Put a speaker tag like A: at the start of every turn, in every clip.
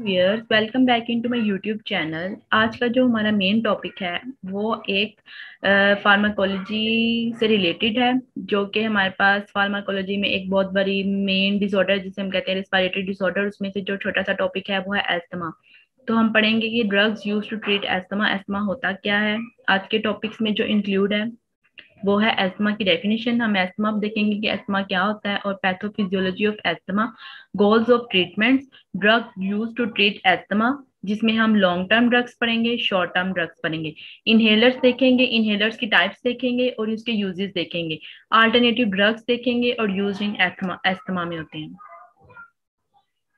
A: Viewers, welcome back into my YouTube channel. आज का जो हमारा मेन टॉपिक है वो एक फार्माकोलॉजी से रिलेटेड है, जो कि हमारे पास फार्माकोलॉजी में एक बहुत बड़ी मेन डिसऑर्डर जिसे हम कहते हैं रेस्पिरेटरी डिसऑर्डर, उसमें से जो छोटा सा टॉपिक है वो है एस्थमा। तो हम पढ़ेंगे कि drugs use to treat asthma, asthma होता क्या है। आज के टॉपिक्स में जो इंक्लूड है वो है एस्थमा की डेफिनेशन। हम एस्थमा देखेंगे कि एस्थमा क्या होता है, और pathophysiology of asthma, goals of treatments, drug use to treat asthma, जिसमें हम लॉन्ग टर्म ड्रग्स पढ़ेंगे, शॉर्ट टर्म ड्रग्स पढ़ेंगे, इनहेलर्स देखेंगे, इनहेलर्स की टाइप्स देखेंगे और उसके यूजेस देखेंगे, अल्टरनेटिव ड्रग्स देखेंगे और यूज इन एस्थमा एस्थमा में होते हैं।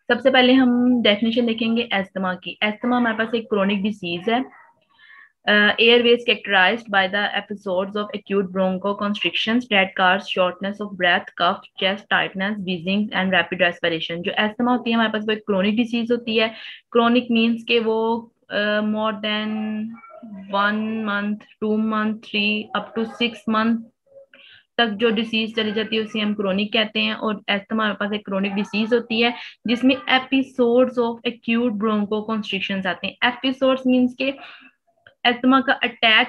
A: सबसे पहले हम डेफिनेशन देखेंगे एस्थमा की। एस्थमा हमारे पास एक क्रोनिक डिसीज है। Airways characterized by the episodes of acute bronchoconstrictions that cause shortness of breath, cough, chest tightness, wheezing and rapid respiration। जो एस्थमा होती है हमारे पास वो एक क्रोनिक डिसीज होती है। क्रोनिक मीन्स के वो more than 1 month, 2 month, 3 up to 6 month तक जो डिसीज चली जाती है उसे हम क्रोनिक कहते हैं। और एस्थमा हमारे पास एक क्रोनिक डिसीज होती है जिसमें एपिसोड्स ऑफ एक्यूट ब्रोंकोकॉन्स्ट्रिक्शंस आते हैं। एपिसोड्स मीन्स के एस्थमा का अटैक,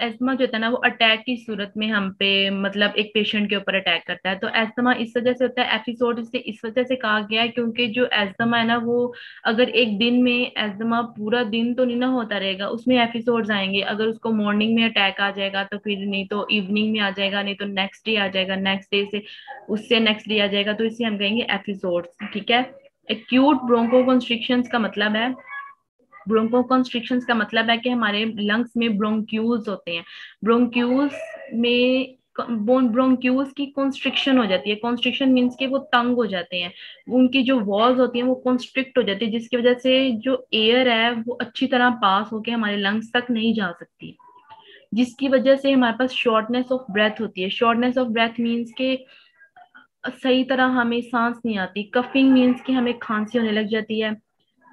A: एस्थमा जो होता है ना वो अटैक की सूरत में हम पे मतलब एक पेशेंट के ऊपर अटैक करता है। तो एस्थमा इस वजह से होता है, एपिसोड इसे इस वजह से कहा गया है क्योंकि जो एस्थमा है ना वो अगर एक दिन में एस्थमा पूरा दिन तो नहीं ना होता रहेगा, उसमें एपिसोड्स आएंगे। अगर उसको मॉर्निंग में अटैक आ जाएगा तो फिर नहीं तो इवनिंग में आ जाएगा, नहीं तो नेक्स्ट डे आ जाएगा, नेक्स्ट डे से उससे नेक्स्ट डे आ जाएगा, तो इसे हम कहेंगे एपिसोड्स। ठीक है। एक्यूट ब्रोंकोकॉन्स्ट्रिक्शंस का मतलब है, ब्रोंकोकॉन्स्ट्रिक्शंस का मतलब है कि हमारे लंग्स में ब्रोंक्यूल्स होते हैं। ब्रोंक्यूल्स में ब्रोंक्यूल्स की कॉन्स्ट्रिक्शन हो जाती है। कॉन्स्ट्रिक्शन मीन्स के वो तंग हो जाते हैं, उनकी जो वॉल्स होती हैं वो कॉन्स्ट्रिक्ट हो जाती है, जिसकी वजह से जो एयर है वो अच्छी तरह पास होके हमारे लंग्स तक नहीं जा सकती, जिसकी वजह से हमारे पास शॉर्टनेस ऑफ ब्रेथ होती है। शॉर्टनेस ऑफ ब्रेथ मीन्स के सही तरह हमें सांस नहीं आती। कफिंग मीन्स कि हमें खांसी होने लग जाती है।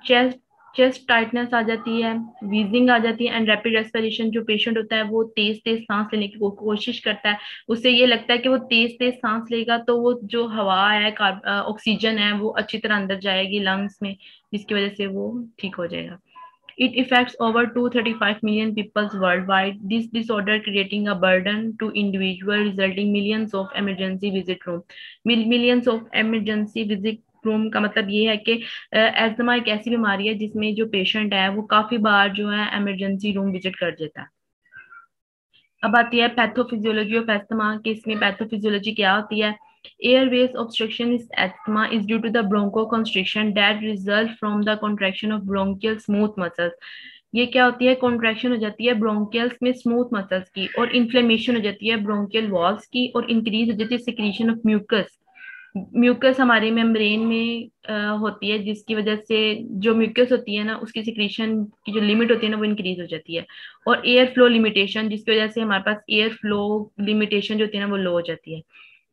A: चेस्ट चेस्ट टाइटनेस आ जाती है, वीजिंग आ जाती है एंड रैपिड रेस्पिरेशन। जो पेशेंट होता है वो तेज तेज सांस लेने की कोशिश करता है, उससे ये लगता है कि वो तेज तेज सांस लेगा तो वो जो हवा है, ऑक्सीजन है, वो अच्छी तरह अंदर जाएगी लंग्स में, जिसकी वजह से वो ठीक हो जाएगा। It affects over 235 million people worldwide. This disorder creating a burden to individual, resulting millions of emergency visit room. Millions of emergency visit room का मतलब ये है कि एस्थमा एक ऐसी बीमारी है जिसमें जो पेशेंट है वो काफी बार जो है इमरजेंसी रूम विजिट कर देता है। अब आती है पैथोफिजियोलॉजी ऑफ एस्थमा कि इसमें पैथोफिजियोलॉजी क्या होती है। Airways obstruction is asthma is due to the bronchoconstriction that result from the contraction of bronchial smooth muscles। ये क्या होती है, कॉन्ट्रैक्शन हो जाती है ब्रोंकियल्स में स्मूथ मसल्स की, और इन्फ्लेमेशन हो जाती है ब्रोंकियल वॉल्स की, और इंक्रीज हो जाती है सिक्रीशन ऑफ म्यूकस। म्यूकस हमारे मेम्ब्रेन में होती है, जिसकी वजह से जो म्यूकस होती है ना उसकी सिक्रीशन की जो लिमिट होती है ना वो इंक्रीज हो जाती है। और एयर फ्लो लिमिटेशन, जिसकी वजह से हमारे पास एयर फ्लो लिमिटेशन जो होती है ना वो लो हो जाती है।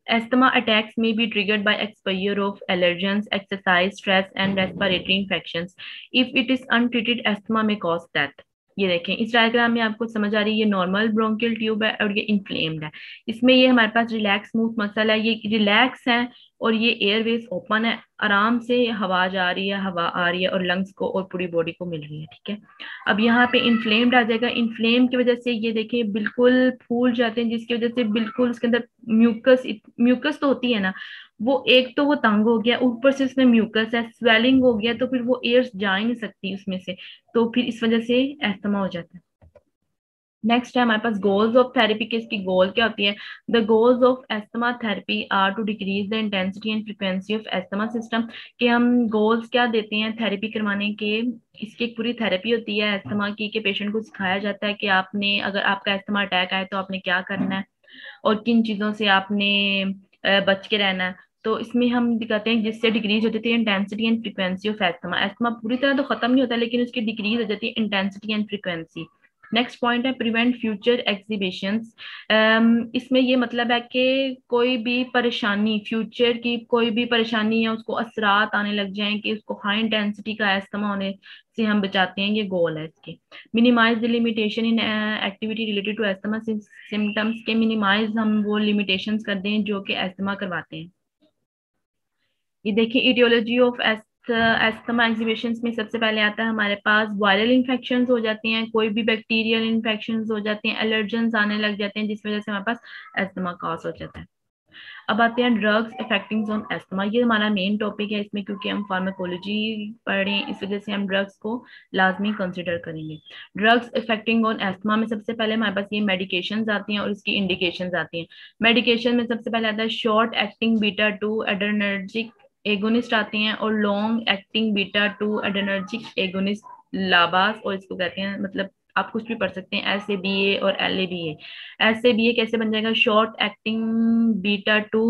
A: Asthma attacks may be triggered by exposure of allergens, exercise, stress, and respiratory infections. If it is untreated, asthma may cause death। ये देखें इस डायग्राम में आपको समझ आ रही है, ये नॉर्मल ब्रोंकियल ट्यूब है और ये इन्फ्लेम्ड है। इसमें ये हमारे पास रिलैक्स स्मूथ मसल है, ये रिलैक्स है, और ये एयरवेज ओपन है, आराम से हवा जा रही है, हवा आ रही है और लंग्स को और पूरी बॉडी को मिल रही है। ठीक है। अब यहाँ पे इन्फ्लेम्ड आ जाएगा। इन्फ्लेम की वजह से ये देखिए बिल्कुल फूल जाते हैं, जिसकी वजह से बिल्कुल उसके अंदर म्यूकस, म्यूकस तो होती है ना, वो एक तो वो तंग हो गया, ऊपर से उसमें म्यूकस है, स्वेलिंग हो गया, तो फिर वो एयर जा ही नहीं सकती उसमें से, तो फिर इस वजह से एस्थमा हो जाता है। नेक्स्ट है हमारे पास गोल्स ऑफ थेरेपी के, इसकी गोल क्या होती है। The goals of asthma therapy are to decrease the intensity and frequency of asthma system. कि हम गोल्स क्या देते हैं थेरेपी करवाने के। इसकी एक पूरी थेरेपी होती है एस्थमा की, कि पेशेंट को सिखाया जाता है कि आपने अगर आपका एस्थमा अटैक आए तो आपने क्या करना है और किन चीजों से आपने बच के रहना है। तो इसमें हम दिखाते हैं जिससे डिक्रीज हो जाती है intensity and frequency of asthma. Asthma पूरी तरह तो खत्म नहीं होता, लेकिन उसकी डिक्रीज हो जाती है intensity and frequency. Next point है प्रिवेंट फ्यूचर एग्जीबिशंस। इसमें ये मतलब है कि कोई भी परेशानी, फ्यूचर की कोई भी परेशानी या उसको असरात आने लग जाएं कि उसको हाई इंटेंसिटी का एस्थमा होने से हम बचाते हैं, ये गोल है इसके। Minimize the limitation in activity related to asthma symptoms के, मिनिमाइज हम वो लिमिटेशंस कर दें जो कि एस्थमा करवाते हैं। ये देखिए इटियोलॉजी ऑफ एस्थमा एग्जीबिशंस में सबसे पहले आता है हमारे पास वायरल इन्फेक्शंस हो जाती हैं, कोई भी बैक्टीरियल इन्फेक्शंस हो जाती हैं, एलर्जेंस आने लग जाते हैं जिस वजह से हमारे पास एस्थमा कॉज हो जाता है। अब आते हैं ड्रग्स इफेक्टिंग ऑन एस्थमा। ये हमारा मेन टॉपिक है इसमें, क्योंकि हम फार्माकोलॉजी पढ़ रहे हैं, इस वजह से हम ड्रग्स को लाजमी कंसिडर करेंगे। ड्रग्स इफेक्टिंग ऑन एस्थमा में सबसे पहले हमारे पास ये मेडिकेशंस आती हैं और इसकी इंडिकेशंस आती हैं। मेडिकेशन में सबसे पहले आता है short acting beta two adrenergic agonist आती हैं, और long acting beta two adrenergic agonist LABAs, और इसको कहते हैं, मतलब आप कुछ भी पढ़ सकते हैं, एस ए बी ए और L A B A. S A B A कैसे बन जाएगा? Short acting beta two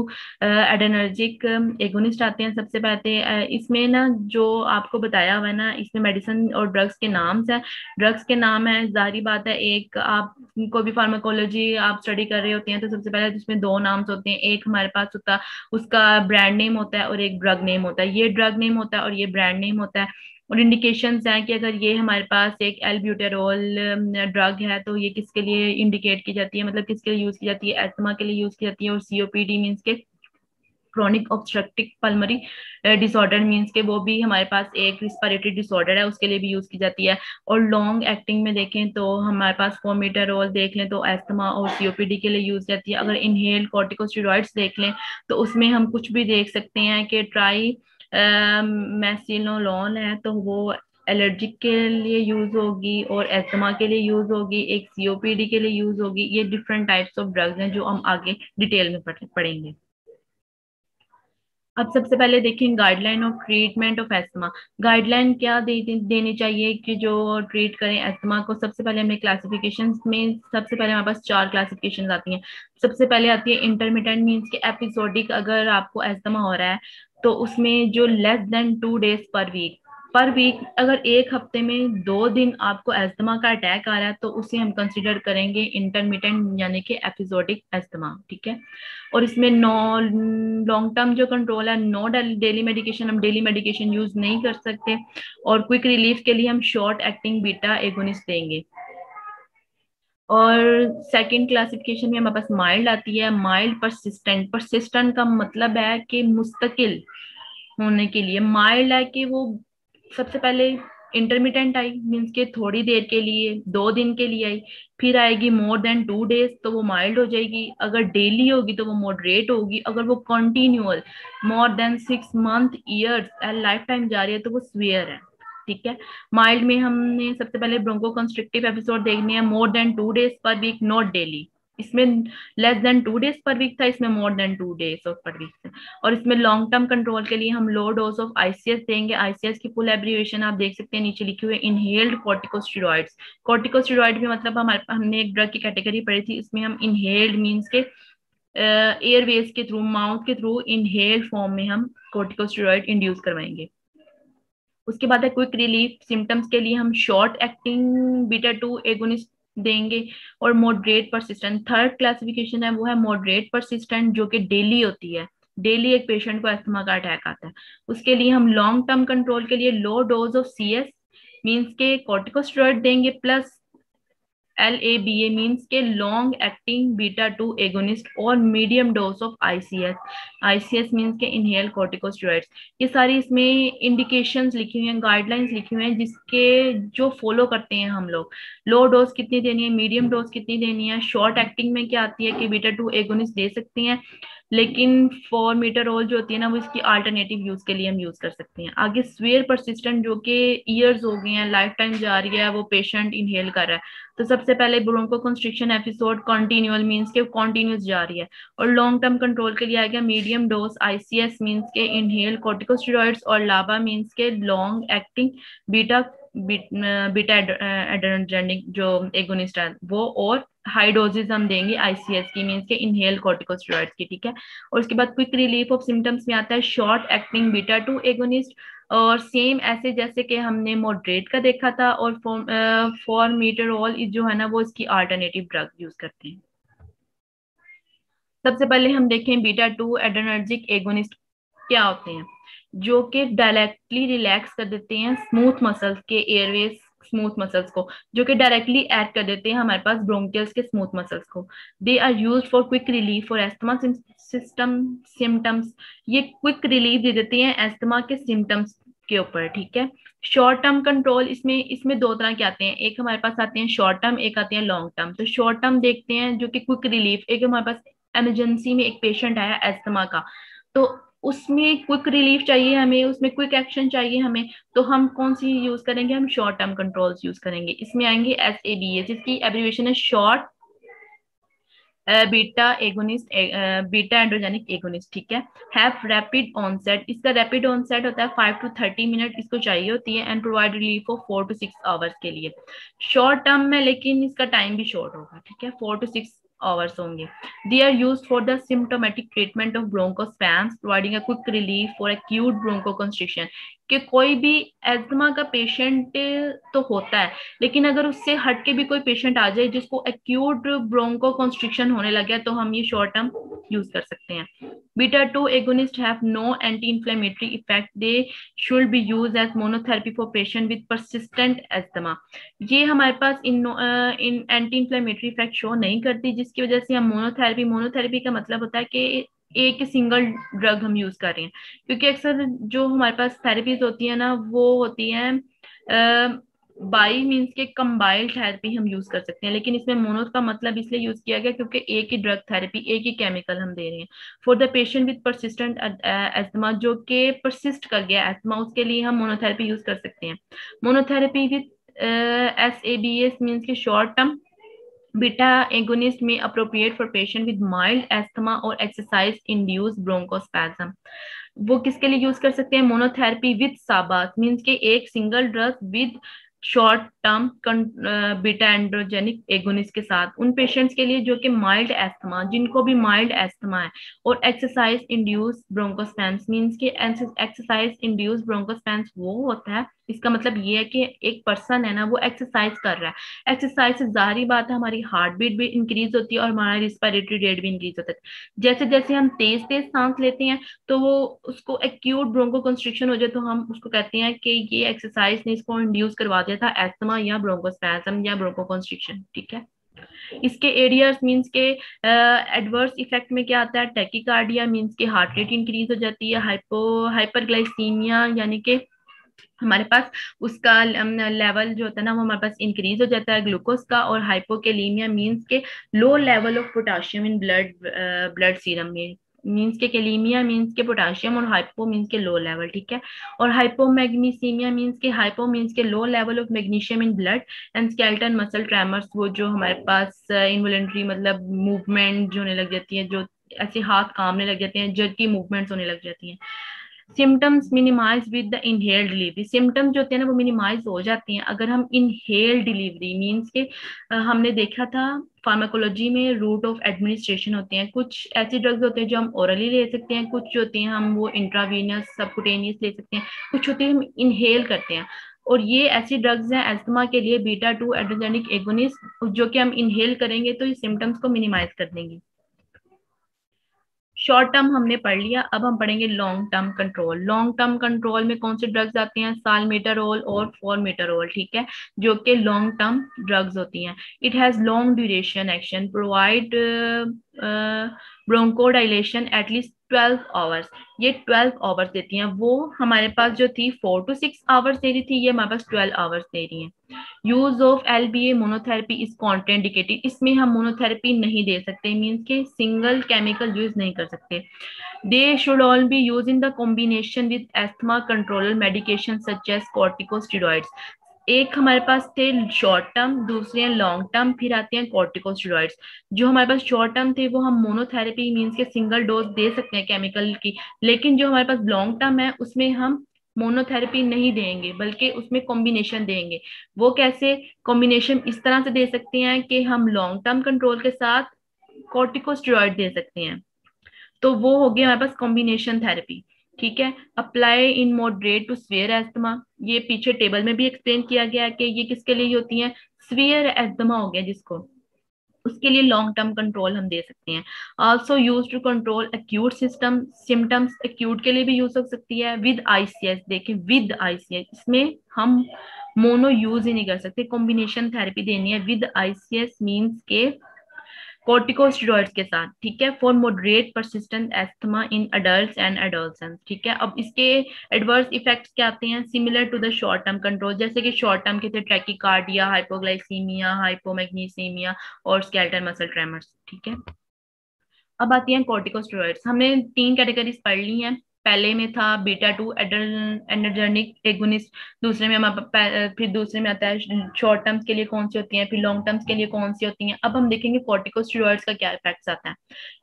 A: adrenergic agonist आते हैं सबसे पहले। इसमें ना जो आपको बताया हुआ है ना, इसमें मेडिसिन और ड्रग्स के नाम है। ड्रग्स के नाम है, जाहिर बात है, एक आप कोई भी फार्माकोलॉजी आप स्टडी कर रहे होते हैं तो सबसे पहले इसमें दो नाम्स होते हैं, एक हमारे पास होता उसका ब्रांड नेम होता है और एक ड्रग नेम होता है। ये ड्रग नेम होता है और ये ब्रांड नेम होता है। और इंडिकेशंस हैं कि अगर ये हमारे पास एक एल्ब्यूटेरॉल ड्रग है तो ये किसके लिए इंडिकेट की जाती है, मतलब किसके लिए यूज की जाती है? एस्थमा के लिए यूज की जाती है। और सीओपीडी मीन्स के chronic obstructive pulmonary disorder means के वो भी हमारे पास एक रिस्पिरेटरी डिसऑर्डर है, उसके लिए भी यूज की जाती है। और लॉन्ग एक्टिंग में देखें तो हमारे पास फोर्मिटारोल देख लें तो एस्थमा और सीओपीडी के लिए यूज जाती है। अगर इनहेल कॉर्टिकोस्टेरॉइड्स देख लें तो उसमें हम कुछ भी देख सकते हैं कि ट्राई मैसिलोलोन है तो वो एलर्जिक के लिए यूज होगी और एस्थमा के लिए यूज होगी, एक सीओपीडी के लिए यूज होगी। ये डिफरेंट टाइप्स ऑफ ड्रग्स हैं जो हम आगे डिटेल में पढ़ेंगे। अब सबसे पहले देखें guideline of treatment of asthma. Guideline क्या देनी चाहिए कि जो ट्रीट करें एस्थमा को? सबसे पहले हमें क्लासिफिकेशन में सबसे पहले हमारे पास चार क्लासिफिकेशन आती हैं। सबसे पहले आती है इंटरमिटेंट मीन्स के एपिसोडिक, अगर आपको एस्थमा हो रहा है तो उसमें जो less than 2 days per week अगर एक हफ्ते में 2 दिन आपको एस्थमा का अटैक आ रहा है तो उसे हम कंसिडर करेंगे इंटरमिटेंट यानी कि एपिसोडिक एस्थमा, ठीक है। और इसमें नो लॉन्ग टर्म जो कंट्रोल है, नो डेली मेडिकेशन, हम डेली मेडिकेशन यूज नहीं कर सकते। और क्विक रिलीफ के लिए हम शॉर्ट एक्टिंग बीटा एगोनिस्ट देंगे। और सेकंड क्लासिफिकेशन में हमारे पास माइल्ड आती है, माइल्ड परसिस्टेंट। परसिस्टेंट का मतलब है कि मुस्तकिल होने के लिए। माइल्ड है कि वो सबसे पहले इंटरमिटेंट आई मीन्स के थोड़ी देर के लिए, 2 दिन के लिए आई, फिर आएगी मोर देन 2 डेज तो वो माइल्ड हो जाएगी। अगर डेली होगी तो वो मॉडरेट होगी। अगर वो continual more than 6 month years life time जा रही है तो वो सीवियर है, ठीक है। माइल्ड में हमने सबसे पहले ब्रोंको कंस्ट्रिक्टिव एपिसोड देखने हैं, more than 2 days per week, not daily. इसमें less than 2 days per week था, इसमें more than 2 days of per week. और इसमें लॉन्ग टर्म कंट्रोल के लिए हम लो डोज ऑफ आईसीएस देंगे। आईसीएस की फुल एब्रिविएशन आप देख सकते हैं नीचे लिखे हुए, इनहेल्ड कॉर्टिकोस्टेरॉइड्स। कॉर्टिकोस्टेरॉइड भी मतलब हमने एक ड्रग की कैटेगरी पढ़ी थी, इसमें हम इनहेल्ड मीन्स के एयरवेज के थ्रू, माउथ के थ्रू इनहेल्ड फॉर्म में हम कॉर्टिकोस्टेरॉइड इंड्यूस करवाएंगे। उसके बाद है क्विक रिलीफ सिम्टम्स के लिए हम short acting beta two agonist देंगे। और मॉडरेट परसिस्टेंट थर्ड क्लासिफिकेशन है, वो है मॉडरेट परसिस्टेंट, जो कि डेली होती है। डेली एक पेशेंट को अस्थमा का अटैक आता है, उसके लिए हम लॉन्ग टर्म कंट्रोल के लिए low dose of CS means के कॉर्टिकोस्टेरॉइड देंगे, प्लस LABA मीन्स के long acting beta two agonist, और medium dose of ICS. ICS means के इनहेल कॉर्टिकोस्टेरॉइड्स। ये सारी इसमें इंडिकेशंस लिखी हुई हैं, गाइडलाइंस लिखी हुई हैं, जिसके जो फॉलो करते हैं हम लोग। लो डोज कितनी देनी है, मीडियम डोज कितनी देनी है। शॉर्ट एक्टिंग में क्या आती है कि बीटा टू एगोनिस्ट दे सकते हैं, लेकिन फॉर्मिटारोल जो होती है ना वो इसकी अल्टरनेटिव यूज के लिए हम यूज कर सकते हैं। आगे स्वेयर परसिस्टेंट, जो कि ईयर्स हो गए हैं, लाइफ टाइम जा रही है, वो पेशेंट इनहेल कर रहा है, तो सबसे पहले bronchoconstriction episode continual means के कॉन्टिन्यूस जा रही है। और लॉन्ग टर्म कंट्रोल के लिए आ गया मीडियम डोज आईसीएस मीन्स के इनहेल कॉर्टिकोस्टेरॉइड्स, और लाबा मीन्स के long acting beta beta adrenergic जो एगोनिस्ट है वो। और हाई डोजेज हम देंगे आईसीएस की मीन्स के इनहेल कॉर्टिकोस्टेरॉइड्स की, ठीक है। और उसके बाद क्विक रिलीफ ऑफ सिम्टम्स में आता है short acting beta two agonist, और सेम ऐसे जैसे कि हमने मॉडरेट का देखा था। और फॉर्मिटारोल जो है ना वो इसकी अल्टरनेटिव ड्रग यूज करते हैं। सबसे पहले हम देखें बीटा टू एड्रेनर्जिक एगोनिस्ट क्या होते हैं, जो कि डायरेक्टली रिलैक्स कर देते हैं स्मूथ मसल्स के एयरवेज स्मूथ मसल्स को, जो कि डायरेक्टली ऐड कर देते हैं हमारे पास ब्रोंकियल्स के स्मूथ मसल्स को। They are used for quick relief for asthma system symptoms. ये क्विक रिलीफ दे देते हैं एस्थमा के सिम्टम्स के ऊपर, ठीक है। शॉर्ट टर्म कंट्रोल, इसमें इसमें दो तरह के आते हैं, एक हमारे पास आते हैं शॉर्ट टर्म, एक आते हैं लॉन्ग टर्म। तो शॉर्ट टर्म देखते हैं जो कि क्विक रिलीफ, एक हमारे पास इमरजेंसी में एक पेशेंट आया अस्थमा का, तो उसमें क्विक रिलीफ चाहिए हमें, उसमें क्विक एक्शन चाहिए हमें, तो हम कौन सी यूज करेंगे, हम शॉर्ट टर्म कंट्रोल्स यूज करेंगे। इसमें आएंगे SABA, जिसकी एब्रिविएशन है short beta agonist, beta androgenic agonist, ठीक है। हैव रैपिड ऑनसेट, इसका रैपिड ऑनसेट होता है 5 to 30 मिनट इसको चाहिए होती है, and provide relief for 4 to 6 hours के लिए। शॉर्ट टर्म में लेकिन इसका टाइम भी शॉर्ट होगा, ठीक है, 4 to 6 आवर्स होंगे। They are use for the symptomatic treatment of bronchospasms, providing a quick relief for acute bronchoconstriction. कि कोई भी एस्थमा का पेशेंट तो होता है, लेकिन अगर उससे हट के भी कोई पेशेंट आ जाए जिसको एक्यूट ब्रोंको कॉन्स्ट्रिक्शन होने लगे तो हम ये शॉर्ट टर्म यूज कर सकते हैं। Beta 2 agonist have no anti inflammatory effect, they should be use as monotherapy for patient with persistent asthma. ये हमारे पास इन एंटी इंफ्लेमेटरी इफेक्ट शो नहीं करती, जिसकी वजह से हम मोनोथेरेपी, मोनोथेरेपी का मतलब होता है कि एक सिंगल ड्रग हम यूज कर रहे हैं, क्योंकि अक्सर जो हमारे पास थेरेपीज होती है ना वो होती हैं बाई मीन्स के कंबाइंड थेरेपी हम यूज कर सकते हैं, लेकिन इसमें मोनो का मतलब इसलिए यूज किया गया क्योंकि एक ही ड्रग थेरेपी, एक ही केमिकल हम दे रहे हैं for the patient with persistent asthma, जो कि परसिस्ट कर गया एस्थमा, उसके लिए हम मोनोथेरेपी यूज कर सकते हैं। मोनोथेरेपी विद SABS मीन्स के शॉर्ट टर्म बीटा एगोनिस्ट में appropriate for patient with mild asthma और एक्सरसाइज इंड्यूस ब्रोंकोस्पैज्म। वो किसके लिए यूज कर सकते हैं, मोनोथेरेपी विद साबास मीन्स के एक single drug with short term beta androgenic agonist के साथ उन पेशेंट्स के लिए जो कि माइल्ड एस्थमा, जिनको भी माइल्ड एस्थमा है, और एक्सरसाइज इंड्यूस ब्रोंकोस्पैम्स मीन्स के एक्सरसाइज इंड्यूस ब्रोंकोस्पैम्स वो होता है, इसका मतलब ये है कि एक पर्सन है ना वो एक्सरसाइज कर रहा है, एक्सरसाइज से जाहिर बात है हमारी हार्ट बीट भी इंक्रीज होती है और हमारा रिस्पिरेटरी रेट भी इंक्रीज होता है। जैसे जैसे हम तेज तेज सांस लेते हैं तो वो उसको एक्यूट ब्रोंको कंस्ट्रिक्शन हो जाए तो हम उसको कहते हैं कि ये एक्सरसाइज ने इसको इंड्यूस करवा दिया था एस्थमा या ब्रोंकोस्पैज्म या ब्रोंको कंस्ट्रिक्शन, ठीक है। इसके एरियर्स मींस के एडवर्स इफेक्ट में क्या आता है, टैकीकार्डिया मींस के हार्ट रेट इंक्रीज हो जाती है, हाइपरग्लाइसीमिया यानी कि हमारे पास उसका लेवल जो होता है ना वो हमारे पास इंक्रीज हो जाता है ग्लूकोज का, और हाइपोकेलीमिया मींस के low level of potassium in blood serum में, मींस के केलीमिया मींस के पोटाशियम और हाइपो मींस के लो लेवल, ठीक है। और हाइपोमैग्नीसीमिया मींस के हाइपो मींस के low level of magnesium in blood, and skeleton muscle tremors, वो जो हमारे पास इनवॉलेंट्री मतलब मूवमेंट जो होने लग जाती है, जो ऐसे हाथ कांपने लग जाते हैं, जर्की मूवमेंट्स होने लग जाती हैं। Symptoms minimize with the inhale delivery, symptoms जो होते हैं ना वो मिनिमाइज हो जाती हैं अगर हम इनहेल डिलीवरी मींस के हमने देखा था फार्माकोलॉजी में रूट ऑफ एडमिनिस्ट्रेशन होते हैं, कुछ ऐसी ड्रग्स होते हैं जो हम ओरली ले सकते हैं, कुछ जो होती हैं हम वो इंट्रावीनस सबकुटेनियस ले सकते हैं, कुछ होती है हम इनहेल करते हैं। और ये ऐसी ड्रग्स हैं एस्थमा के लिए बीटा 2 एड्रेनेर्जिक एगोनिस्ट, जो कि हम इनहेल करेंगे तो ये सिम्टम्स को मिनिमाइज कर देंगे। शॉर्ट टर्म हमने पढ़ लिया, अब हम पढ़ेंगे long term control. Long term control में कौन से ड्रग्स आते हैं, साल्मेटारोल और फॉर्मेटारोल, ठीक है, जो कि लॉन्ग टर्म ड्रग्स होती हैं। It has long duration action, provide ब्रोंकोडाइलेशन at least 12 hours, ये 12 आवर्स देती हैं। वो हमारे पास जो थी 4 to 6 आवर्स दे रही थी, ये हमारे पास 12 आवर्स दे रही हैं। Use of LBA monotherapy is contraindicated, इसमें हम मोनोथेरेपी नहीं दे सकते, मीन्स के सिंगल केमिकल यूज नहीं कर सकते। They should all be use in the combination with asthma controller medication such as corticosteroids. एक हमारे पास थे शॉर्ट टर्म, दूसरे हैं लॉन्ग टर्म, फिर आते हैं कॉर्टिकोस्टेरॉइड्स। जो हमारे पास शॉर्ट टर्म थे वो हम मोनोथेरेपी मीन्स के सिंगल डोज दे सकते हैं केमिकल की, लेकिन जो हमारे पास लॉन्ग टर्म है उसमें हम मोनोथेरेपी नहीं देंगे बल्कि उसमें कॉम्बिनेशन देंगे। वो कैसे, कॉम्बिनेशन इस तरह से दे सकते हैं कि हम लॉन्ग टर्म कंट्रोल के साथ कॉर्टिकोस्टेरॉइड दे सकते हैं, तो वो हो गया हमारे पास कॉम्बिनेशन थेरेपी, ठीक है। Apply in moderate to severe asthma, ये पीछे टेबल में भी एक्सप्लेन किया गया है कि ये किसके लिए होती है, स्वेयर एस्थमा हो गया जिसको, उसके लिए लॉन्ग टर्म कंट्रोल हम दे सकते हैं। Also use to control acute system symptoms, acute के लिए भी यूज हो सकती है। विद ICS, देखें विद ICS, इसमें हम मोनो यूज ही नहीं कर सकते, कॉम्बिनेशन थेरेपी देनी है। विद ICS मीन्स के कॉर्टिकोस्टेरॉइड्स के साथ, ठीक है, for moderate persistent asthma in adults and adolescents, ठीक है। अब इसके एडवर्स इफेक्ट्स क्या आते हैं, similar to the short term control, जैसे कि शॉर्ट टर्म के थे ट्रैकिकार्डिया, हाइपोग्लाइसीमिया, हाइपोमैग्नीसीमिया और स्केलेटल मसल ट्रेमर्स, ठीक है। अब आती हैं कॉर्टिकोस्टेरॉइड्स। हमने तीन कैटेगरीज पढ़ ली हैं। पहले में था बीटा टू एनर्जेनिक एगोनिस्ट, दूसरे में फिर दूसरे में आता है शॉर्ट टर्म्स के लिए कौन सी होती हैं, फिर लॉन्ग टर्म्स के लिए कौन सी होती हैं। अब हम देखेंगे कॉर्टिकोस्टेरॉइड्स का क्या इफेक्ट्स आता है।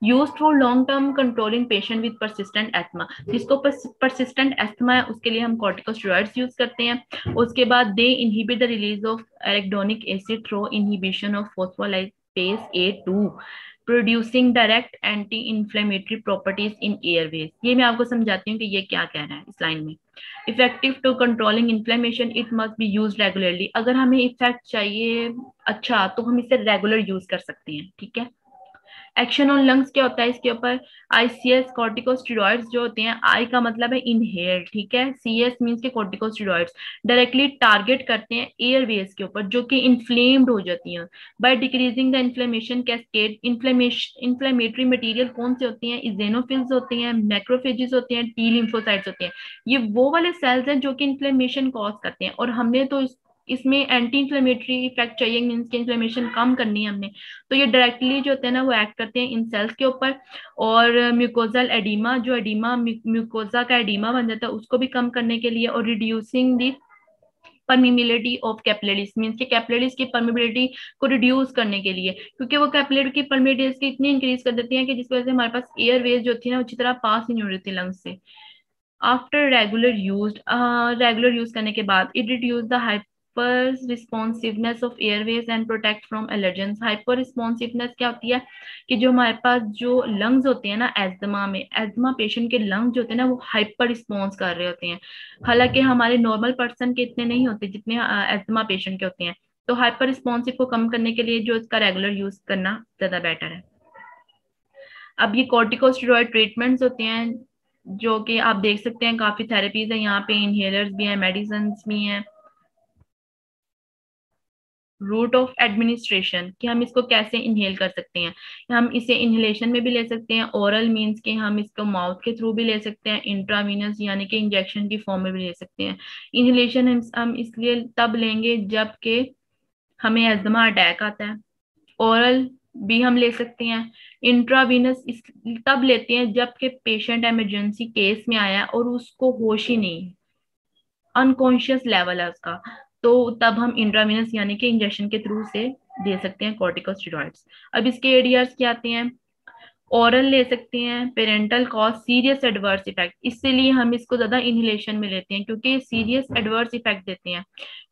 A: Used for long term controlling patient with persistent asthma, जिसको परसिस्टेंट एस्थमा है उसके लिए हम कॉर्टिकोस्टेरॉइड्स यूज करते हैं। उसके बाद they inhibit the release of arachidonic acid through inhibition of phospholipase A2, producing direct anti inflammatory properties in airways. ये मैं आपको समझाती हूँ कि ये क्या कह रहा है इस लाइन में। Effective to controlling inflammation, it must be use regularly. अगर हमें इफेक्ट चाहिए अच्छा तो हम इसे रेगुलर यूज कर सकते हैं, ठीक है। एक्शन ऑन लंग्स क्या होता है इसके ऊपर, आईसीएस कॉर्टिकोस्टेरॉइड्स जो होते हैं, आई का मतलब है इनहेल, ठीक है, सीएस मींस के कॉर्टिकोस्टेरॉइड्स डायरेक्टली टारगेट करते हैं एयरवेज के ऊपर जो कि इन्फ्लेम्ड हो जाती हैं by decreasing the inflammation cascade. Inflammatory material कौन से होती हैं, इजेनोफिल्स होते हैं, मैक्रोफेजेस होते हैं, टी लिम्फोसाइट्स होते हैं। ये वो वाले सेल्स हैं जो कि इन्फ्लेमेशन कॉज करते हैं, और हमने तो इसमें एंटी इन्फ्लेमेटरी इफेक्ट चाहिए, मीन्स की इन्फ्लेमेशन कम करनी है हमने, तो ये डायरेक्टली जो होते हैं ना वो एक्ट करते हैं इन सेल्स के ऊपर। और म्यूकोजल एडिमा, जो एडिमा म्यूकोजा का एडिमा बन जाता है उसको भी कम करने के लिए, और reducing the permeability of capillaries, means के कैपिलरीज की परमिबिलिटी को रिड्यूस करने के लिए, क्योंकि वो कैपिलरी की परमिबिलिटी की इतनी इंक्रीज कर देती है कि जिसकी वजह से हमारे पास एयर वेज जो थी ना अच्छी तरह पास नहीं हो रही थी लंग्स से। आफ्टर रेगुलर यूज करने के बाद it reduce the hyper responsiveness of Airways and protect from allergens. Hyper responsiveness क्या होती है कि जो हमारे पास जो लंग्स होते हैं ना एस्थमा में, एस्थमा पेशेंट के लंग्स जो होते हैं ना वो हाइपर रिस्पॉन्स कर रहे होते हैं, हालांकि हमारे नॉर्मल पर्सन के इतने नहीं होते जितने एस्थमा पेशेंट के होते हैं। तो हाइपर रिस्पॉन्सिव को कम करने के लिए जो इसका रेगुलर यूज करना ज्यादा बेटर है। अब ये कॉर्टिकोस्टेरॉइड ट्रीटमेंट्स होते हैं जो कि आप देख सकते हैं, काफी थेरेपीज है यहाँ पे, इनहेलर्स भी हैं, मेडिसिन भी हैं। रूट ऑफ एडमिनिस्ट्रेशन कि हम इसको कैसे इनहेल कर सकते हैं, हम इसे इनहेलेशन में भी ले सकते हैं, ओरल मींस के हम इसको माउथ के थ्रू भी ले सकते हैं, इंट्रावीनस यानी कि इंजेक्शन की फॉर्म में भी ले सकते हैं। इनहेलेशन हम इसलिए तब लेंगे जबकि हमें अस्थमा अटैक आता है। ओरल भी हम ले सकते हैं। इंट्रावीनस तब लेते हैं जबकि पेशेंट इमरजेंसी केस में आया और उसको होश ही नहीं, अनकॉन्शियस लेवल है उसका, तो तब हम इंट्रावीनस यानी कि इंजेक्शन के थ्रू से दे सकते हैं कॉर्टिकोस्टेरॉइड्स। अब इसके एडीआर्स क्या आते हैं, ओरल ले सकते हैं, parental cause serious adverse effect, इसलिए हम इसको ज्यादा इनहेलेशन में लेते हैं क्योंकि सीरियस एडवर्स इफेक्ट देते हैं।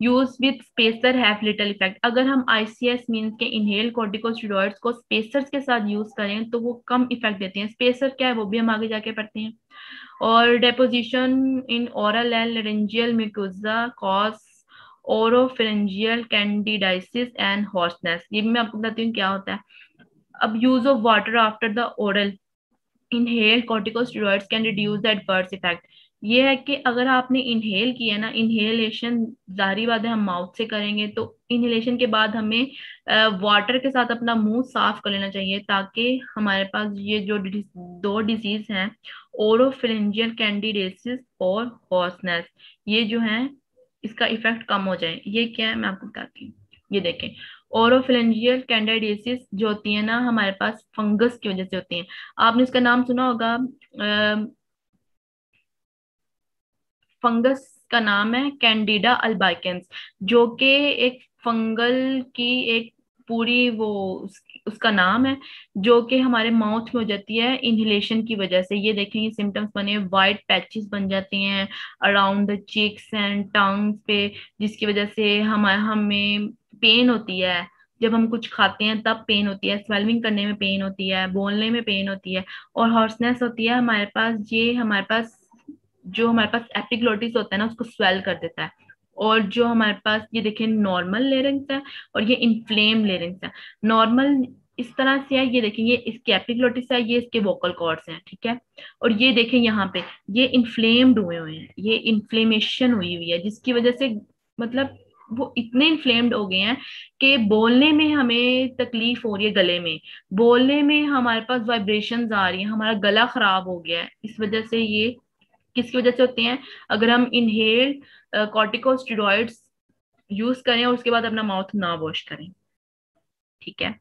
A: Use with spacer have little effect, अगर हम आईसीएस मींस के इनहेल कॉर्टिकोस्टेरॉइड्स को स्पेसर्स के साथ यूज करें तो वो कम इफेक्ट देते हैं। स्पेसर क्या है वो भी हम आगे जाके पढ़ते हैं। और deposition in oral and laryngeal mucosa cause oropharyngeal candidiasis and hoarseness, ये भी मैं आपको बताती हूँ क्या होता है। अब use of water after the oral inhale corticosteroids can reduce the adverse effect. ये है कि अगर आपने इनहेल किया ना, इनहेलेशन जाहिर बात है हम माउथ से करेंगे, तो इनहेलेशन के बाद हमें वाटर के साथ अपना मुंह साफ कर लेना चाहिए ताकि हमारे पास ये जो दो डिजीज हैं, ओरोफेरेंजियल कैंडिडेसिस और हॉर्सनेस, ये जो है इसका इफेक्ट कम हो जाए। ये क्या है मैं आपको बताती हूँ, ये देखें। ओरोफेरेंजियल कैंडिडेसिस जो होती है ना हमारे पास फंगस की वजह से होती है। आपने इसका नाम सुना होगा, फंगस का नाम है कैंडिडा अल्बाइकेंस, जो कि एक फंगल की एक पूरी वो उसका नाम है, जो कि हमारे माउथ में हो जाती है इनहेलेशन की वजह से। ये देखें ये सिम्टम्स बने, वाइट पैचेस बन जाते हैं around the cheeks and tongues पे, जिसकी वजह से हमें पेन होती है। जब हम कुछ खाते हैं तब पेन होती है, स्वेलमिंग करने में पेन होती है, बोलने में पेन होती है, और हॉर्सनेस होती है हमारे पास। ये हमारे पास जो हमारे पास एपिग्लोटिस होता है ना उसको स्वेल कर देता है। और जो हमारे पास ये देखिए नॉर्मल लेरिंग्स है और ये इन्फ्लेम लेरिंग्स है। नॉर्मल इस तरह से है, ये देखें ये इसकी एपिग्लोटिस है, ये इसके वोकल कॉर्ड्स हैं, ठीक है। और ये देखें यहाँ पे ये इन्फ्लेम्ड हुए हुए हैं, ये इन्फ्लेमेशन हुई हुई है जिसकी वजह से मतलब वो इतने इन्फ्लेम्ड हो गए हैं कि बोलने में हमें तकलीफ हो रही है, गले में बोलने में हमारे पास वाइब्रेशंस आ रही हैं, हमारा गला खराब हो गया है। इस वजह से ये किसकी वजह से होते हैं? अगर हम इनहेल्ड कॉर्टिकोस्टेरॉइड्स यूज करें और उसके बाद अपना माउथ ना वॉश करें। ठीक है,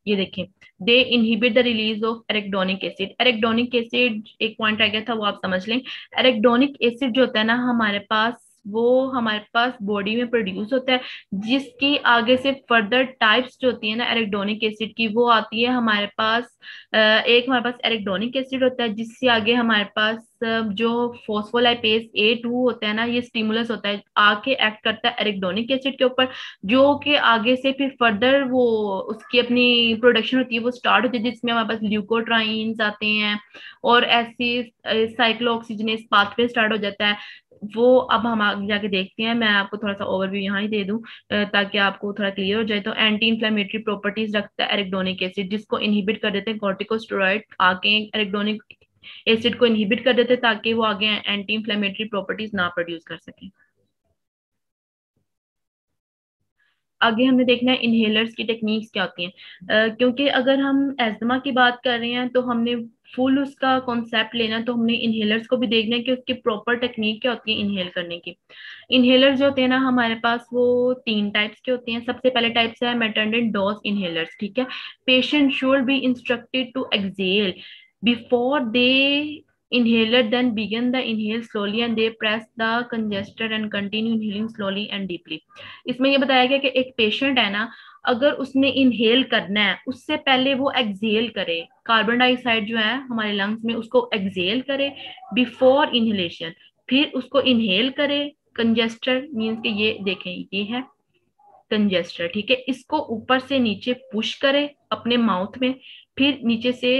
A: ये देखें, they inhibit the release of arachidonic acid. Arachidonic acid एक पॉइंट आ गया था, वो आप समझ लें। एरेक्डोनिक एसिड जो होता है ना हमारे पास, वो हमारे पास बॉडी में प्रोड्यूस होता है, जिसकी आगे से फर्दर टाइप्स जो होती है ना एरेक्डोनिक एसिड की, वो आती है हमारे पास। एक हमारे पास एरेक्डोनिक एसिड होता है, जिससे आगे हमारे पास जो फोस्फोलाइपेज A2 होता है ना, ये स्टिमुलस होता है, आके एक्ट करता है एरेक्डोनिक एसिड के ऊपर, जो कि आगे से फिर फर्दर वो उसकी अपनी प्रोडक्शन होती है, वो स्टार्ट होती है, जिसमें हमारे पास ल्यूकोट्राइन्स आते हैं और ऐसी साइक्लोऑक्सीजनेस पाथवे स्टार्ट हो जाता है। वो अब हम आगे जाके देखते हैं, मैं आपको थोड़ा सा ओवरव्यू यहाँ ही दे दूं ताकि आपको थोड़ा क्लियर हो जाए। तो एंटी इन्फ्लेमेटरी प्रॉपर्टीज रखता है एरेक्डोनिक एसिड, जिसको इनहिबिट कर देते हैं कॉर्टिकोस्टेरॉइड, आके एरेक्डोनिक एसिड को इनहिबिट कर देते हैं ताकि वो आगे एंटी इन्फ्लेमेटरी प्रॉपर्टीज ना प्रोड्यूस कर सके। आगे हमने देखना है इनहेलर्स की टेक्निक्स क्या होती हैं। क्योंकि अगर हम एस्थमा की बात कर रहे हैं तो हमने फुल उसका कॉन्सेप्ट लेना, तो हमने इनहेलर्स को भी देखना है कि उसकी प्रॉपर टेक्निक क्या होती है इनहेल करने की। इनहेलर्स जो होते हैं ना हमारे पास, वो 3 टाइप्स के होते हैं। सबसे पहले टाइप्स है मेटर्नेट डोज इनहेलर्स। ठीक है, patient should be instructed to exhale before the inhaler, then begin the inhale slowly and they press the congester and continue inhaling slowly and deeply। इसमें ये बताया गया कि एक पेशेंट है ना, अगर उसने इनहेल करना है उससे पहले वो एक्सेल करे, कार्बन डाइऑक्साइड जो है हमारे लंग्स में उसको एक्सेल करे बिफोर इनहेलेशन, फिर उसको इनहेल करे। कंजेस्टर मीन्स के ये देखें, ये है कंजेस्टर। ठीक है, इसको ऊपर से नीचे पुश करे अपने माउथ में, फिर नीचे से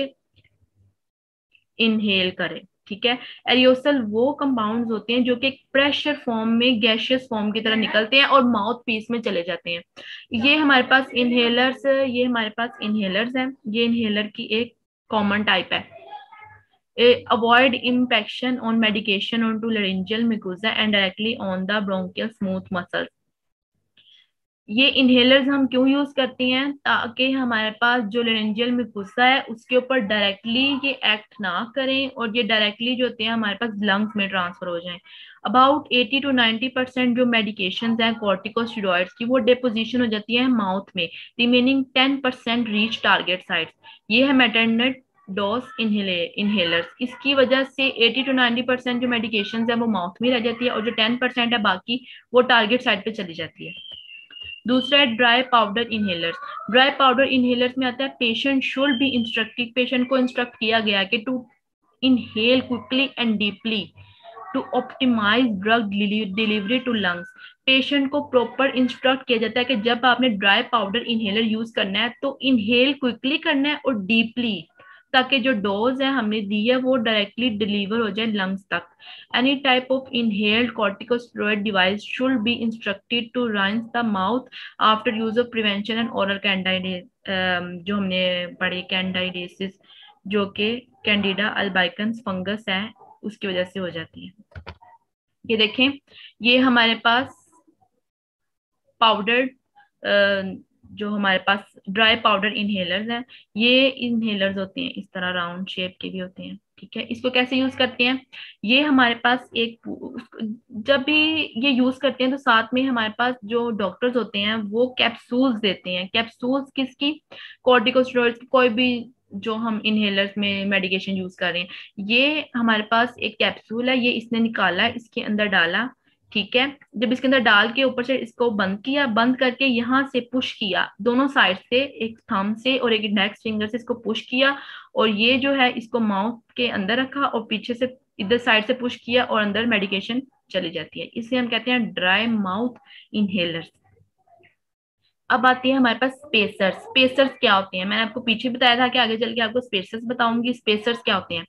A: इनहेल करें। ठीक है, एरियोसल वो कंपाउंड्स होते हैं जो कि एक प्रेशर फॉर्म में गैशियस फॉर्म की तरह निकलते हैं और माउथ पीस में चले जाते हैं। ये हमारे पास इनहेलर्स, ये हमारे पास इनहेलर्स हैं, ये इनहेलर की एक कॉमन टाइप है। Avoid impaction on medication on to laryngeal mucosa and directly on the bronchial smooth muscles. ये इनहेलर्स हम क्यों यूज करते हैं? ताकि हमारे पास जो लेरेंजियल म्यूकोसा है उसके ऊपर डायरेक्टली ये एक्ट ना करें और ये डायरेक्टली जो होते हैं हमारे पास लंग्स में ट्रांसफर हो जाएं। अबाउट 80 to 90% जो मेडिकेशन हैं कॉर्टिकोस्टेरॉइड्स की, वो डिपोजिशन हो जाती है माउथ में। Remaining 10% reach target sites. ये है मेटरनेट डोज इनहेलर्स। इसकी वजह से 80 to 90% जो मेडिकेशन है वो माउथ में रह जाती है और जो 10% है बाकी वो टारगेट साइट पे चली जाती है। दूसरा है dry powder inhalers. Dry powder inhalers में आता है patient should be instructed, patient को इंस्ट्रक्ट किया गया कि to inhale quickly and deeply to optimize drug delivery to lungs. Patient को प्रॉपर इंस्ट्रक्ट किया जाता है कि जब आपने ड्राई पाउडर इनहेलर यूज करना है तो इनहेल क्विकली करना है और डीपली, ताकि जो डोज है हमने दी है वो डायरेक्टली डिलीवर हो जाए लंग्स तक। Any type of inhaled corticosteroid device should be instructed to rinse the mouth after use of prevention and oral candidiasis। जो हमने पढ़ी कैंडिडियासिस, जो कि कैंडिडा अल्बाइकन्स फंगस है, उसकी वजह से हो जाती है। ये देखें, ये हमारे पास पाउडर, जो हमारे पास ड्राई पाउडर इनहेलर्स हैं, ये इनहेलर्स होते हैं इस तरह राउंड शेप के भी होते हैं। ठीक है, इसको कैसे यूज करते हैं? ये हमारे पास एक, जब भी ये यूज करते हैं तो साथ में हमारे पास जो डॉक्टर्स होते हैं वो कैप्सूल्स देते हैं। कैप्सूल्स किसकी? कॉर्टिकोस्टेरॉइड्स, कोई भी जो हम इनहेलर्स में मेडिकेशन यूज कर रहे हैं, ये हमारे पास एक कैप्सूल है, ये इसने निकाला, इसके अंदर डाला। ठीक है, जब इसके अंदर डाल के ऊपर से इसको बंद किया, बंद करके यहाँ से पुश किया दोनों साइड से, एक थंब से और एक इंडेक्स फिंगर से इसको पुश किया, और ये जो है इसको माउथ के अंदर रखा और पीछे से इधर साइड से पुश किया और अंदर मेडिकेशन चली जाती है। इसे हम कहते हैं ड्राई माउथ इनहेलर्स। अब आती है हमारे पास स्पेसर्स। स्पेसर्स क्या होते हैं? मैंने आपको पीछे बताया था कि आगे चल के आपको स्पेसर्स बताऊंगी। स्पेसर्स क्या होते हैं?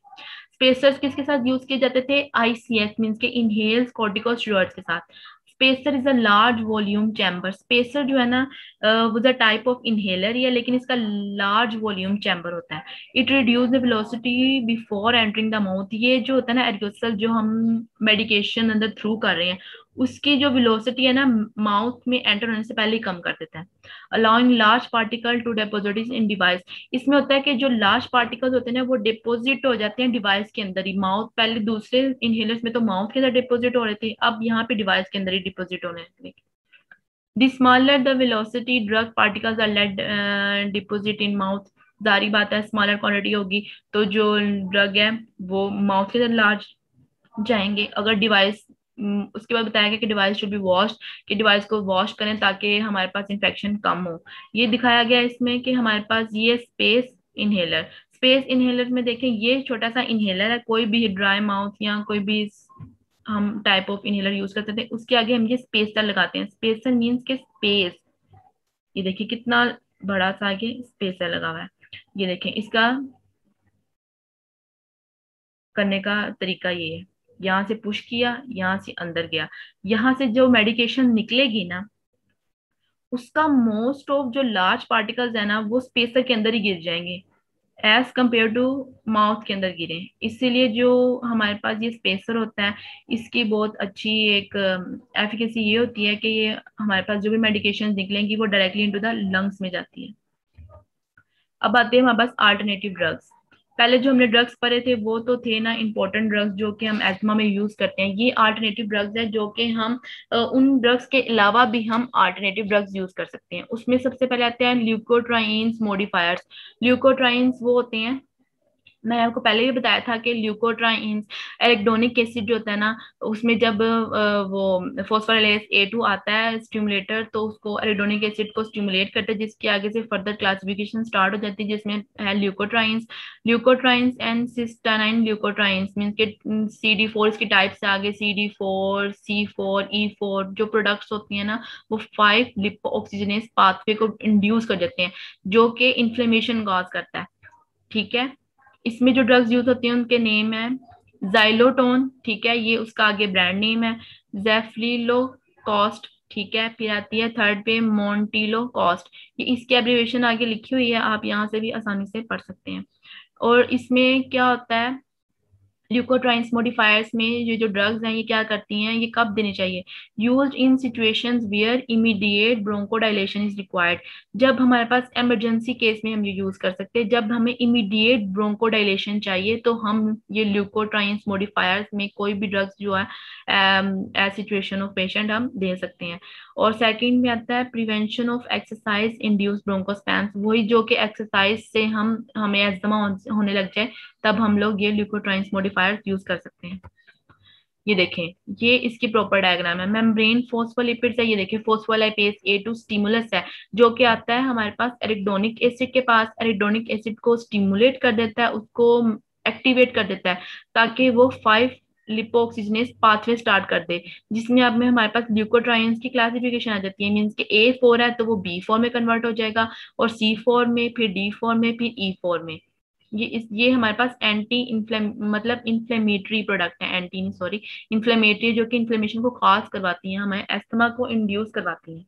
A: स्पेसर्स किसके साथ यूज किए जाते थे? आईसीएस मींस के इनहेल्स कॉर्टिकोस्टेरॉइड्स के साथ। Spacer is a large volume chamber. Spacer जो है ना वो द टाइप ऑफ इनहेलर ही है, लेकिन इसका लार्ज वॉल्यूम चैम्बर होता है। It reduce the velocity before entering the mouth. ये जो होता है ना एरियोसल, जो हम मेडिकेशन अंदर थ्रू कर रहे हैं उसकी जो वेलोसिटी है ना माउथ में एंटर होने से पहले ही कम कर देता है। Allowing large particle to deposit in device. इसमें होता है कि जो लार्ज पार्टिकल्स होते हैं ना वो डिपोजिट हो जाते हैं डिवाइस के अंदर ही। माउथ पहले दूसरे इनहेलर्स में तो माउथ के अंदर डिपोजिट हो रहे थे, अब यहाँ पे डिवाइस के अंदर ही डिपोजिट होने लगे। The smaller the velocity drug particles are let deposit in mouth। जारी बात है स्मॉलर क्वांटिटी होगी तो जो ड्रग है वो माउथ के अंदर लार्ज जाएंगे। अगर डिवाइस, उसके बाद बताया गया कि डिवाइस शुड बी वॉश, कि डिवाइस को वॉश करें ताकि हमारे पास इन्फेक्शन कम हो। ये दिखाया गया इसमें कि हमारे पास ये स्पेस इनहेलर में देखें, ये छोटा सा इनहेलर है। कोई भी ड्राई माउथ या कोई भी हम टाइप ऑफ इनहेलर यूज करते थे उसके आगे हम ये स्पेसर लगाते हैं। स्पेसर मीन्स के स्पेस, ये देखिए कितना बड़ा सा आगे स्पेसर लगा हुआ है। ये देखें इसका करने का तरीका ये है, यहाँ से पुश किया, यहाँ से अंदर गया, यहाँ से जो मेडिकेशन निकलेगी ना उसका मोस्ट ऑफ जो लार्ज पार्टिकल्स है ना वो स्पेसर के अंदर ही गिर जाएंगे एज कंपेयर टू माउथ के अंदर गिरे। इसीलिए जो हमारे पास ये स्पेसर होता है इसकी बहुत अच्छी एक एफिकेसी ये होती है कि ये हमारे पास जो भी मेडिकेशन निकलेंगी वो डायरेक्टली इनटू द लंग्स में जाती है। अब आते हैं हमारे पास अल्टरनेटिव ड्रग्स। पहले जो हमने ड्रग्स पढ़े थे वो तो थे ना इंपॉर्टेंट ड्रग्स जो कि हम एस्थमा में यूज करते हैं। ये अल्टरनेटिव ड्रग्स है जो कि हम उन ड्रग्स के अलावा भी हम अल्टरनेटिव ड्रग्स यूज कर सकते हैं। उसमें सबसे पहले आते हैं ल्यूकोट्राइन्स मॉडिफायर्स। ल्यूकोट्राइन्स वो होते हैं, मैंने आपको पहले भी बताया था कि ल्यूकोट्राइन्स एरिडोनिक एसिड जो होता है ना उसमें जब वो फॉस्फोराइलेज A2 आता है स्टिमुलेटर तो उसको एरिडोनिक एसिड को स्टिमुलेट करता है जिसके आगे से फर्दर क्लासिफिकेशन स्टार्ट हो जाती है जिसमें है ल्यूकोट्राइन्स एंड सिस्टानाइन ल्यूकोट्राइन्स मीन्स के CD4 इसकी टाइप से आगे CD4 C4 E4 जो प्रोडक्ट्स होती है ना वो 5 लिपो ऑक्सीजनेस पाथवे को इंड्यूस कर देते हैं जो कि इन्फ्लेमेशन कॉज करता है। ठीक है, इसमें जो ड्रग्स यूज होती हैं उनके नेम है जाइलोटोन, ठीक है, ये उसका आगे ब्रांड नेम है। जेफ्लिलो कॉस्ट, ठीक है, फिर आती है थर्ड पे मोन्टिलो कॉस्ट। ये इसकी एब्रिवेशन आगे लिखी हुई है, आप यहाँ से भी आसानी से पढ़ सकते हैं। और इसमें क्या होता है ल्यूकोट्राइन्स मॉडिफायर्स में ये जो ड्रग्स हैं ये क्या करती हैं, ये कब देने चाहिए, used in situations where immediate bronchodilation is required. जब हमारे पास इमरजेंसी केस में हम ये यूज कर सकते हैं, जब हमें इमीडिएट ब्रोंकोडाइलेशन चाहिए तो हम ये ल्यूकोट्राइन्स मॉडिफायर्स में कोई भी ड्रग्स जो है एज सिचुएशन ऑफ पेशेंट हम दे सकते हैं। और सेकंड में आता है प्रिवेंशन ऑफ एक्सरसाइज इंड्यूस ब्रोंकोस्पैम्स, वही जो कि एक्सरसाइज से हमें एस्थमा होने लग जाए तब हम लोग ये ल्यूकोट्राइन्स मॉडिफायर्स यूज कर सकते हैं। ये देखें, ये इसकी प्रॉपर डायग्राम है। मेम्ब्रेन फोस्फोलिपिड्स है, ये देखें फोस्फोलाइपेज A2 स्टिमुलस है जो कि आता है हमारे पास एरिडोनिक एसिड के पास। एरिडोनिक एसिड को स्टिमुलेट कर देता है, उसको एक्टिवेट कर देता है ताकि वो 5 लिपोक्सिजनेस पाथवे स्टार्ट कर दे जिसमें अब में हमारे पास ल्यूकोट्राइन्स की क्लासिफिकेशन आ जाती है। मीन्स के A4 है तो वो B4 में कन्वर्ट हो जाएगा और C4 में, फिर D4 में, फिर E4 में। ये हमारे पास एंटी इन्फ्लेम मतलब इन्फ्लेमेटरी प्रोडक्ट है, एंटी नहीं सॉरी इन्फ्लेमेटरी, जो कि इन्फ्लेमेशन को खास करवाती हैं, हमें एस्थमा को इंड्यूस करवाती हैं।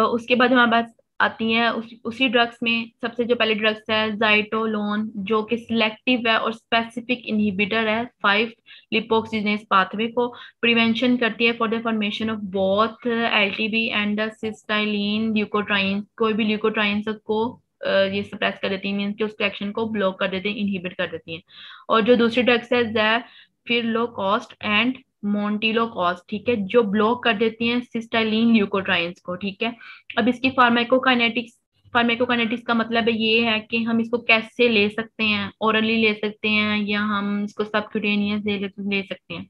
A: उसके बाद हमारे पास आती हैं उसी ड्रग्स में सबसे जो पहले ड्रग्स है जाइटोलोन जो कि सिलेक्टिव है और स्पेसिफिक इनहिबिटर है 5 लिपोक्सिजनेस पाथवे को। प्रिवेंशन करती है for the formation of both LTB and the cysteinyl leukotrienes. कोई भी ल्यूकोट्राइंस को ये सप्रेस कर देती है, मीन्स कि उसके एक्शन को ब्लॉक कर देती है, इनहिबिट कर देती हैं। और जो दूसरी ड्रग्स है फिरलोकॉस्ट एंड मोन्टिलोकॉस्ट, ठीक है, जो ब्लॉक कर देती हैं सिस्टाइलिन ल्यूकोट्राइंस को। ठीक है, अब इसकी फार्माकोकाइनेटिक्स का मतलब है ये है कि हम इसको कैसे ले सकते हैं, ओरली ले सकते हैं या हम इसको सबक्यूटेनियस ले सकते हैं।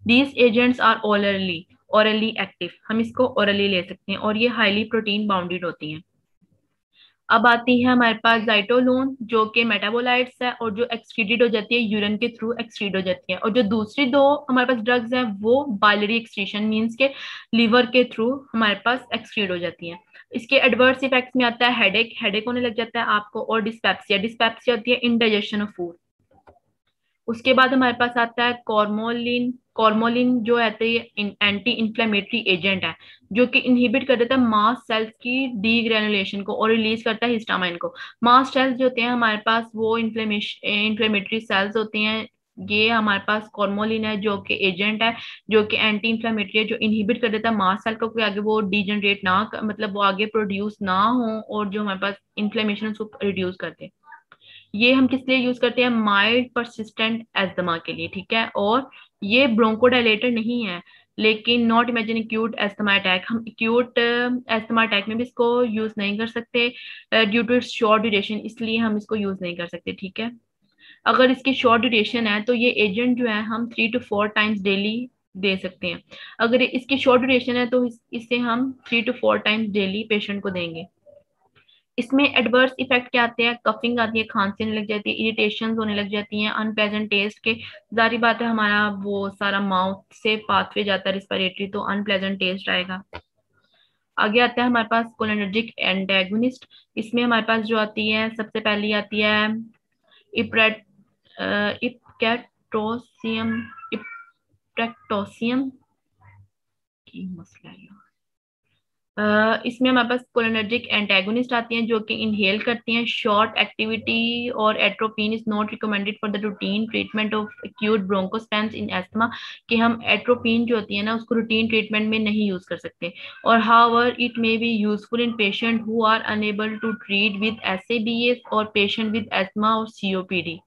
A: These agents are orally active, हम इसको ओरली ले सकते हैं और ये हाईली प्रोटीन बाउंडेड होती हैं। अब आती है हमारे पास जाइटोलोन जो कि मेटाबोलाइट्स है और जो एक्सक्रीटेड हो जाती है यूरिन के थ्रू एक्सक्रीट हो जाती है। और जो दूसरी दो हमारे पास ड्रग्स हैं वो बाइलरी एक्सक्रीशन मींस के लीवर के थ्रू हमारे पास एक्सक्रीट हो जाती हैं। इसके एडवर्स इफेक्ट्स में आता है हेडेक होने लग जाता है आपको, और डिस्पेप्सिया होती है इंडाइजेशन ऑफ फूड। उसके बाद हमारे पास आता है कॉर्मोलिन जो है एंटी इंफ्लेमेटरी एजेंट है जो कि इनहिबिट कर देता है मास्ट सेल्स की डीग्रेनुलेशन को और रिलीज करता है हिस्टामाइन को। मास्ट सेल्स जो होते हैं हमारे पास वो इन्फ्लेमेटरी सेल्स होते हैं ये हमारे पास कॉर्मोलिन है जो कि एजेंट है, जो कि एंटी इंफ्लेमेटरी है, जो इनहिबिट कर देता है मास्ट सेल को कि आगे वो डिजनरेट ना मतलब वो आगे प्रोड्यूस ना हो, और जो हमारे पास इन्फ्लेमेशन उसको रिड्यूस करते हैं। ये हम किस लिए यूज करते हैं? माइल्ड परसिस्टेंट एस्थमा के लिए, ठीक है। और ये ब्रोंकोडायलेटर नहीं है, लेकिन not imagine acute asthma attack, हम एक्यूट एस्थमा अटैक में भी इसको यूज नहीं कर सकते due to its short duration, इसलिए हम इसको यूज नहीं कर सकते, ठीक है। अगर इसकी शॉर्ट ड्यूरेशन है तो ये एजेंट जो है हम 3 to 4 टाइम्स डेली दे सकते हैं। अगर इसकी शॉर्ट ड्यूरेशन है तो इससे हम 3 to 4 टाइम्स डेली पेशेंट को देंगे। इसमें एडवर्स इफेक्ट क्या आते हैं? कफिंग आती है, खांसी होने लग जाती है, इरिटेशन होने लग जाती हैं, अनप्लेजेंट टेस्ट के, जारी बात है हमारा वो सारा माउथ से पाथवे जाता है रिस्पिरेटरी, तो अनप्लेजेंट टेस्ट आएगा। आगे आता है हमारे पास कोलिनर्जिक एंटेगोनिस्ट। इसमें हमारे पास जो आती है सबसे पहली आती है इप्रेट इपकेट्रोसियम इप्रेक्टोसियम की मसला है। इसमें हमारे पास कोलिनर्जिक एंटेगोनिस्ट आती हैं जो कि इनहेल करती हैं शॉर्ट एक्टिविटी, और atropine is not recommended for the routine treatment of acute bronchospasms in asthma, कि हम एट्रोपिन जो होती है ना उसको रूटीन ट्रीटमेंट में नहीं यूज कर सकते। और however it may be useful in patient who are unable to treat with SABAs और पेशेंट विद एस्थमा और सीओपीडी।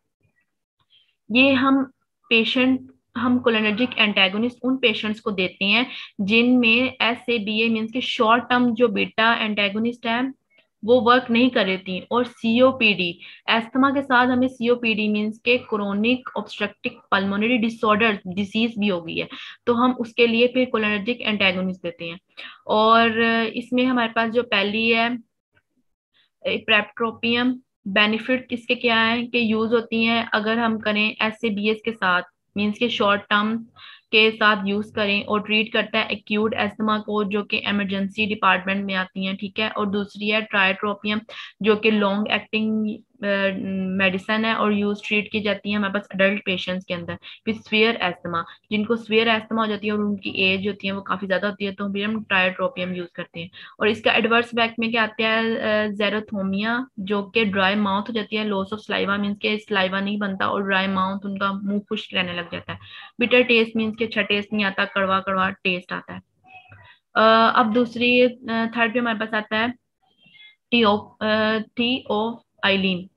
A: ये हम कोलिनर्जिक एंटेगोनिस्ट उन पेशेंट्स को देते हैं जिनमें S A B A means के शॉर्ट टर्म जो बीटा एंटेगोनिस्ट है वो वर्क नहीं कर रही थी, और सीओपीडी, एस्थमा के साथ हमें सीओपीडी मीन्स के chronic obstructive pulmonary disorder disease भी हो गई है, तो हम उसके लिए फिर कोलिनर्जिक एंटेगोनिस्ट देते हैं। और इसमें हमारे पास जो पहली है प्रेप्ट्रोपियम, बेनिफिट इसके क्या है कि यूज होती हैं अगर हम करें एससीबीएस के साथ, मींस के शॉर्ट टर्म के साथ यूज करें, और ट्रीट करता है एक्यूट एस्थमा को जो कि इमरजेंसी डिपार्टमेंट में आती हैं, ठीक है। और दूसरी है ट्राइट्रोपियम जो कि लॉन्ग एक्टिंग मेडिसिन है और यूज ट्रीट की जाती है हमारे पास अडल्ट पेशेंट्स के अंदर विद स्वियर एस्थमा। जिनको स्वियर एस्थमा हो जाती है और उनकी एज होती है वो काफी ज्यादा होती है, तो भी हम ट्राइट्रोपियम यूज करते हैं। और इसका एडवर्स इफेक्ट में क्या आता है? जेरोथोमिया, जो कि ड्राई माउथ हो जाती है, लॉस ऑफ स्लाइवा मीन्स के स्लाइवा नहीं बनता, और ड्राई माउथ, उनका मुंह खुश्क रहने लग जाता है। बिटर टेस्ट मीन्स के अच्छा टेस्ट नहीं आता, कड़वा कड़वा टेस्ट आता है। अब दूसरी थर्ड पे हमारे पास आता है टी ओ आइलिन।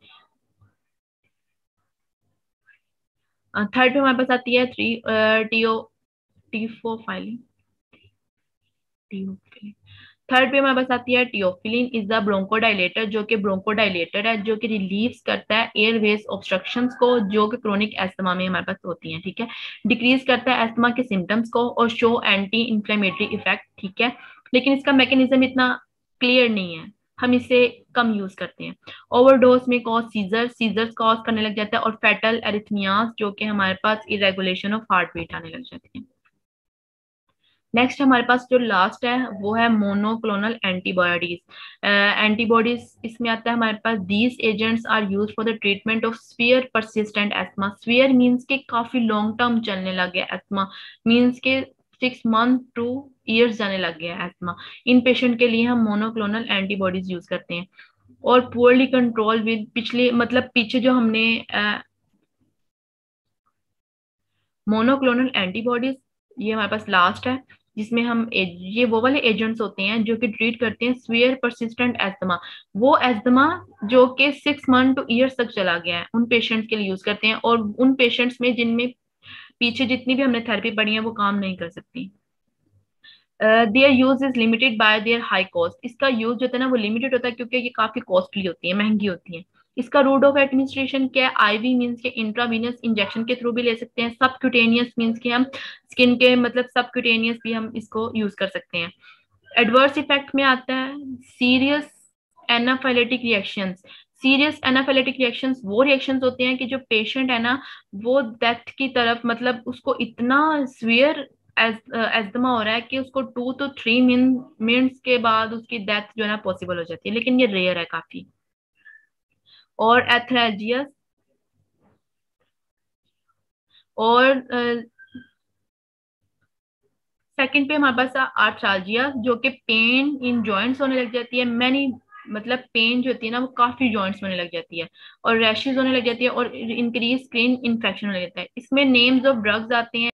A: थर्ड पे हमारे पास आती है थ्री टीओ टीफोफाइलिन टीओफिलिन। थर्ड पे हमारे पास आती है टियोफिलिन इज द ब्रोंकोडाइलेटर, जो कि ब्रोंकोडाइलेटर है, जो कि रिलीव्स करता है एयरवेज ऑब्स्ट्रक्शंस को जो कि क्रोनिक एस्थमा में हमारे पास होती हैं, ठीक है। डिक्रीज करता है एस्थमा के सिम्टम्स को और शो एंटी इंफ्लेमेटरी इफेक्ट, ठीक है। लेकिन इसका मैकेनिज्म इतना क्लियर नहीं है, हम इसे कम यूज करते हैं। ओवरडोज में कॉज सीजर्स कॉज करने लग जाता है, और फेटल एरिथमियाज जो कि हमारे पास इरेगुलेशन ऑफ हार्ट बीट आने लग जाती है। नेक्स्ट हमारे पास जो लास्ट है वो है मोनोक्लोनल एंटीबॉडीज। एंटीबॉडीज इसमें आता है हमारे पास these agents are use for the treatment of severe persistent asthma. Severe means के काफी लॉन्ग टर्म चलने लग गया एस्थमा, मींस के 6 मंथ to years जाने लग गया एस्थमा। इन पेशेंट के लिए हम मोनोक्लोनल एंटीबॉडीज यूज करते हैं। और पुअरली कंट्रोल विद पिछले मतलब पीछे जो हमने मोनोक्लोनल एंटीबॉडीज, ये हमारे पास लास्ट है जिसमें हम ये वो वाले एजेंट्स होते हैं जो कि ट्रीट करते हैं स्वीयर परसिस्टेंट एस्थमा। वो एस्थमा जो कि 6 मंथ to years तक चला गया है, उन पेशेंट्स के लिए यूज करते हैं, और उन पेशेंट्स में जिनमें पीछे जितनी भी हमने थेरेपी पढ़ी है वो काम नहीं कर सकती। Their use is limited by their high cost. इसका यूज जो होता है ना वो लिमिटेड होता है क्योंकि ये काफी कॉस्टली होती है, महंगी होती है। इसका रूट ऑफ एडमिनिस्ट्रेशन क्या है? आईवी मीन्स के इंट्रावीनस इंजेक्शन के थ्रू भी ले सकते हैं, सबक्यूटेनियस मीन्स के हम स्किन के मतलब सबक्यूटेनियस भी हम इसको यूज कर सकते हैं। एडवर्स इफेक्ट में आता है serious anaphylactic reactions. Serious anaphylactic reactions वो रिएक्शंस होते हैं कि जो पेशेंट है ना वो डेथ की तरफ मतलब उसको इतना स्वियर एस्थमा हो रहा है कि उसको 2 to 3 मिनट्स के बाद उसकी डेथ जो है ना पॉसिबल हो जाती है, लेकिन ये रेयर है काफी। और एथरेजियस और सेकंड पे हमारे पास आर्थ्रालजिया जो कि पेन इन जॉइंट्स होने लग जाती है। मैनी मतलब पेन जो होती है ना वो काफी जॉइंट्स में होने लग जाती है, और रैशेज होने लग जाती है, और इंक्रीज स्किन इन्फेक्शन होने लगता है। इसमें नेम्स ऑफ ड्रग्स आते हैं।